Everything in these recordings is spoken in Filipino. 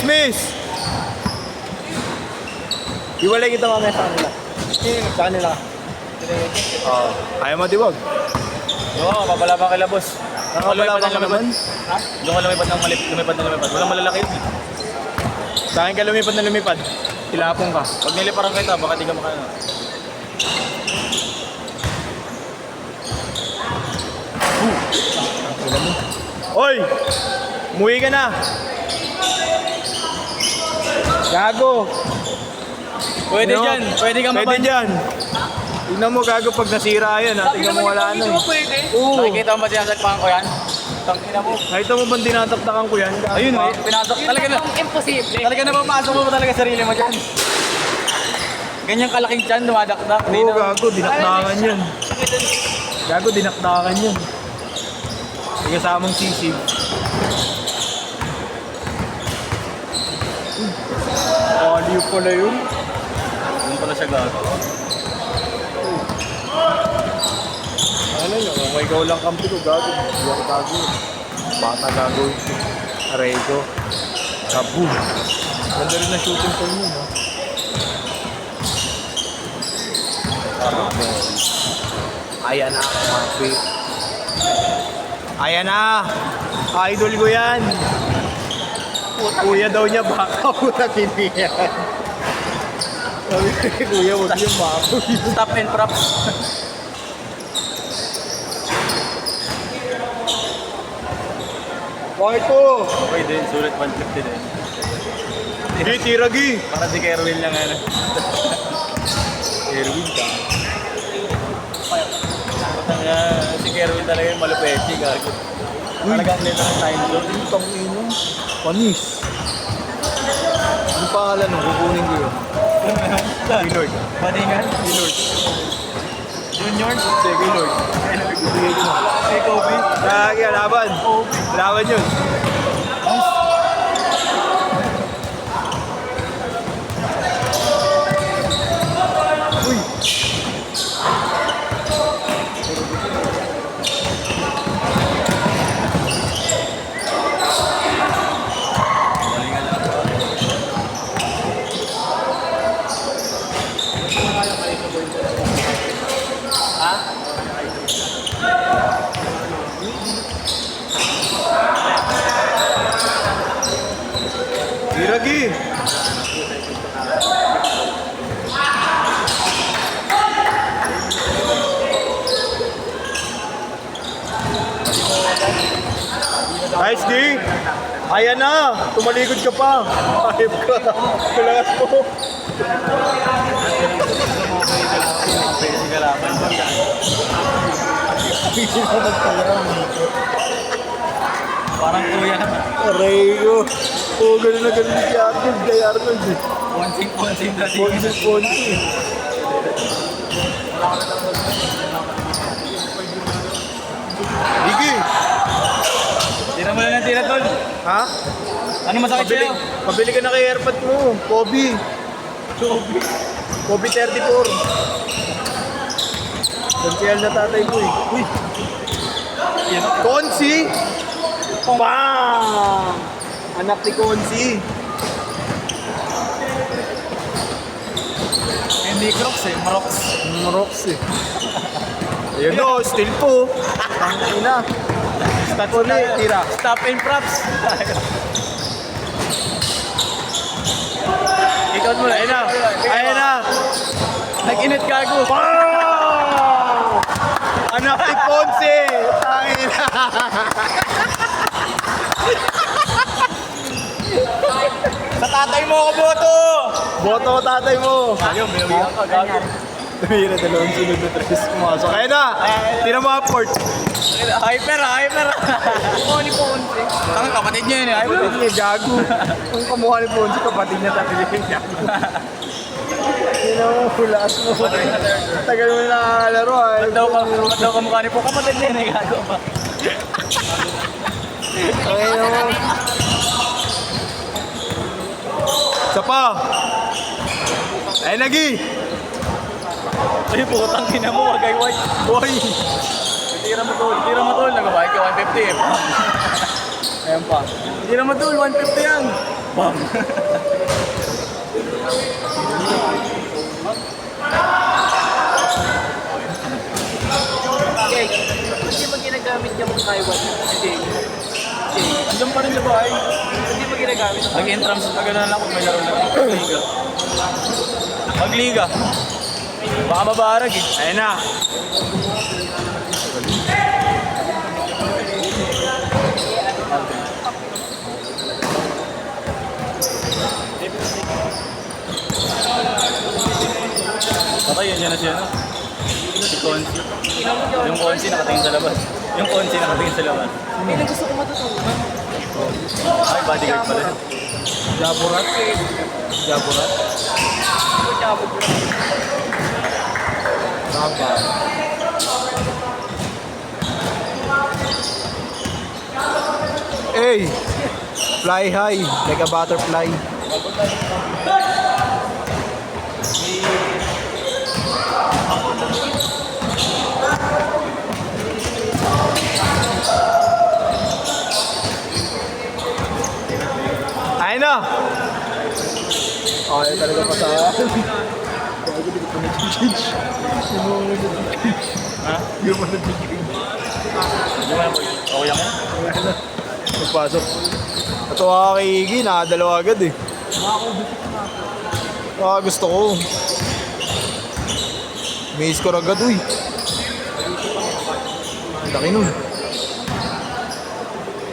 Miss! Iwalay kita mamaya sa kanila. Sa kanila. Oo. Ayaw mo diwag? Oo, mapapala pa kila boss. Nakapala ka naman? Ha? Doon ka lumipad ng lumipad na lumipad. Walang malalaki yun. Sa akin ka lumipad na lumipad. Tilapong ka. Pag niliparan kita, baka di ka makano. Oy! Umuwi ka na! Gago! Pwede No? dyan. Pwede ka Pwede maban. dyan! Tignan mo gago pag nasira yan ha. Tignan mo wala na eh. Pwede. Oo. Nakikita mo ba sinasagpakan ko yan? Tangina mo. Nakita mo bang tinataktakan ko yan? Gago Ayun ka. eh, pinasok. Talaga na. Imposible. Talaga na papasok mo talaga sarili mo dyan. Ganyang kalaking tiyan, dumadakdak. Oo gago, dinakdakan yan. Gago, dinakdakan yan. May kasamang sisig. Aliw pala yun. Doon pala siya gago. Ano yun? Kung ikaw lang kampi ko, gago. Hindi ako gago. Bata gago yun. Arego. Kaboom. Ganda rin na shooting film yun, ha? Ayan na, kampi. Ayan na! Idol ko yan! Kuya daw niya, baka puta kiniyan. Sabi ko, kuya, huwag niyo mako. Stop and props. Bakit po? Okay din, sulit 150 din. Di, tiragi. Para si Kerwin lang ano. Erwin ka. Si Kerwin talaga yung malupeti, gago. Talagang nito ng time zone. Itong ino. Panis. Ano pangalan nung kukunin ko yun? Gaylord. Badingan? Gaylord. Junior? Sige, Gaylord. Sige ko na. Si Kobe? Kaya, laban. Laban yun. Uy. Tiragi. Nice, D. Ayan na. Tumalikod ka pa. Ayop ka. Kailangan mo. Si Galapan. Parang kuya. Aray ko. Oo, ganun na ganun si Arnold. Kay Arnold eh. Ponsing dati. Ponsi. Igi. Tira mo lang ng tira, tol. Ha? Ano masakit Pabili, sa'yo? pabili ka na kay airpod mo. Kobe. Kobe 34. Konsyal na tatay ko eh. Uy. Konsi. Bang! Anak ni Konsi. Hindi Crocs eh, Marox. Marox eh. Ayun o, still po. Ang ina. Stat ulit, tira. Stop and props. Ikot mo na, ayun na. Ayun na. Nag-init gago. Bang! Anak ni Konsi. Ang ina. Sa tatay mo ako boto! Boto ko tatay mo. Ayun, may uwihan ka gago. Tumira dalawang sunod na tres pumasok. Ayun na. Tira mo upward. Hyper ah, hyper ah. Only Ponce. Ang kapatid niya yun eh. Hyper. Kapatid niya, gago. Kung kamukha ni Ponzi, kapatid niya tatay niya, gago. Hindi na mo, hulas mo. Tagal mo na nakakalaro ah. Ba't daw kamukha ni po? Kapatid niya yun eh, gago pa. Okay na mo. Isa pa. Ayun, Nagi. Ay, putang ina mo, wagay white. Boy! Tira mo tol. Nagbabayad ka 150 eh. Ayan pa. Tira mo tol, 150 yan. Bang! Okay. Hindi ba ginagamit yung Taiwan? Hindi. Andiyan pa rin sa bahay. Hindi ba ginagamit? Nag-entrance na gano'n lang kung may laro lang. Magliga. Magliga. Baka mabarag eh. Ayun na. Okay, yan na siya, no? Si Consi. Yung Consi nakatingin sa labas. Yung Consi nakatingin sa labas. May gusto ko matutunan. Ay, bodyguard pala. Jaburat. Jaburat. Ako jabot ko. Tama. Hey! Fly high, like a butterfly. Ayun na! Okay, talaga pa sa akin. Bago di ko pa nag-change. Ha? Yung mo nag-change. Yung ano, okay lang yan? Magpasok. Ito ako kay Iggy, nakadalawa agad eh. Gusto ko. May score agad uy. Laki nun.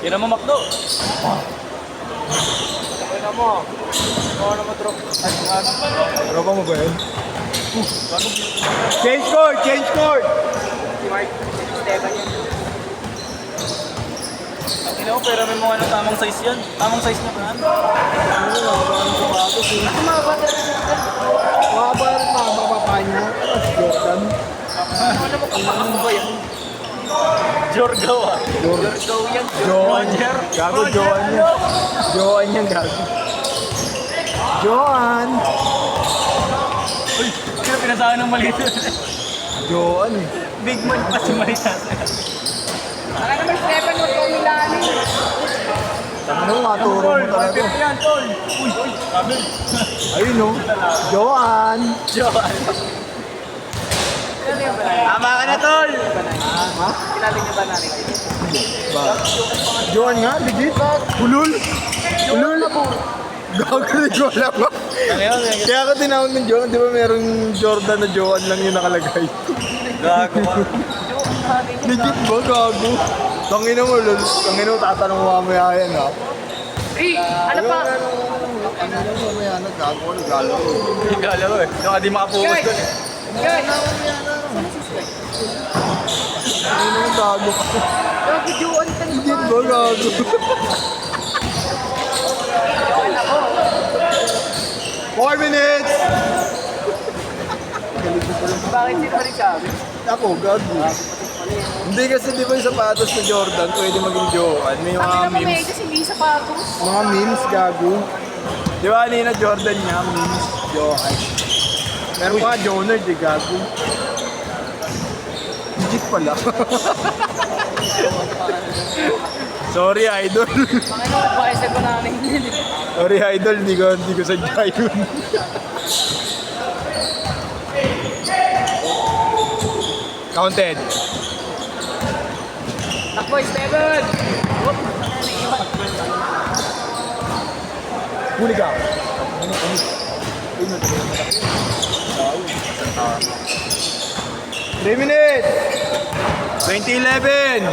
Yan ang mamakdo. Okay na mo. Oo na drop. Tropa mo ba yun? Change court! Change court! Si Mark. Stefan yan. Ang ina mo, pero may mga ano, tamang size yan. Tamang size niya pa yan. Mahaba rin mababa niya. Jordan. Ano mo kapakang ba yan? Jorgaw ah. Jorgaw yan. Joan. Roger. Gago, Joan yan. Joan yan, gago. Joan! Uy, kaya pinasahan ng maliit. Joan eh. Big man pa si Marita. Baka naman Stefan mo ito nilanin. Ano nga, turo mo talaga. Yan, tol. Uy, sabi. Ayun no. Joan! Joan. Kilala niyo ba? Tama ka na, tol. Ha? Kilala niyo ba namin? Ba? Joan nga, legit. Ulul! Ulul! Gago na Joan ba? Ano yun? Kaya ako tinawag ng Joan, di ba merong Jordan na Joan lang yung nakalagay? Gago mo. Legit ba, gago? Tangina mo, lol. Tangina mo, tatanong mo mamaya yan, ha? Eh, ano pa? Tangina mo mamaya na, gago, naglalaro. Galaro eh. Yung di makapokus doon eh. Guys! Tangina mo, gago. Gago, Joan ka na Legit ba, gago? Joan ako. 4 minutes! Bakit sino ba nagsabi? Ako, gago. Hindi kasi di ba yung sapatos na Jordan, pwede maging Joan. May Kami mga naman may memes. kasi hindi sapatos. Mga memes, gago. Di ba kanina Jordan niya, memes, Joan. Meron pa Jonard, di gago. Legit pala. Sorry, idol. Mga ano, advisor ko namin yun. Sorry, idol. Hindi ko sadya yun. Counted. Takboy, Steven! Huli ka. 3 minutes! 2011!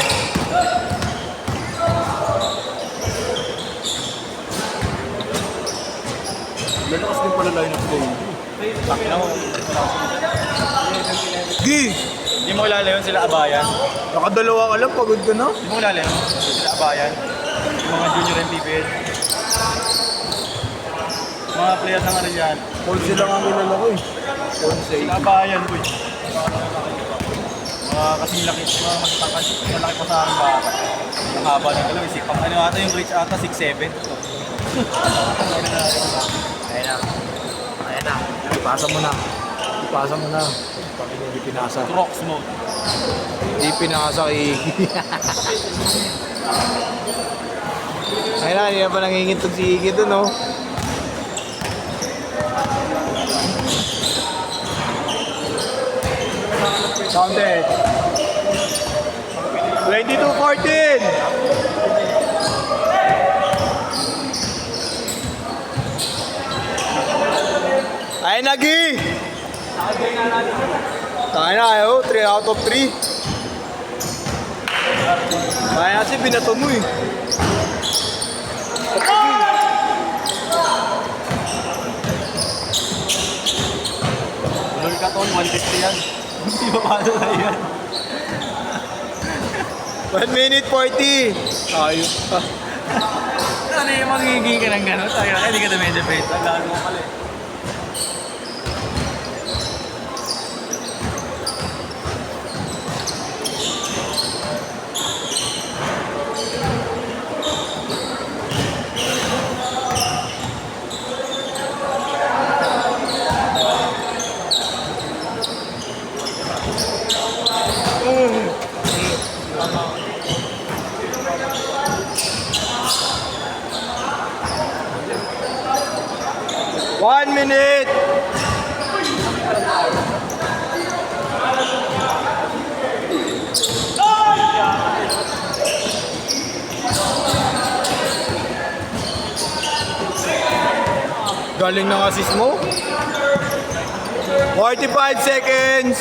Lalakas din pala line of play. Takin ako. Gi! Hindi mo kilala yun sila Abayan. Nakadalawa ka lang, pagod ka na. Hindi mo kilala yun sila Abayan. Yung mga junior MPBL. Mga player ng Arellano. Paul sila nga kilala ko eh. Konsei. Sila Abayan, boy. Mga kasing laki, mga matatakas. Malaki pa sa akin bata. Ang haba ng dalawa. Pang ano ata yung reach ata, 6'7". Ayun na. Ayun na. Ipasa mo na. Ipasa mo na. Panginoon, hindi pinasa. Crocs mode. Hindi pinasa kay Ayun na, hindi na pa nangingintog si Iggy dun, oh. Counted. 22-14. Ay, Nagi! Tayo na, ayaw. 3 out of 3. Kaya kasi binato mo eh. Lul ka tol, 150 yan. Hindi ba paano na yan? 1 minute 40. Ayos pa. Ano yung magiging ka ng gano'n? Tayo na, hindi ka na medyo bait. Ang gago mo pala eh. One minute. Galing ng assist mo. 45 seconds.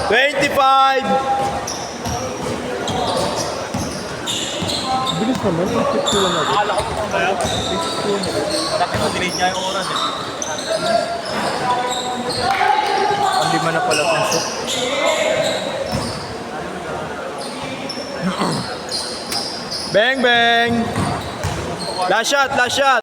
Twenty-five. Bilis naman, 52 lang agad. Akala ko po kaya. Dati mo, delete niya yung oras eh. Ang lima na pala ng shot. Bang bang! Last shot, last shot!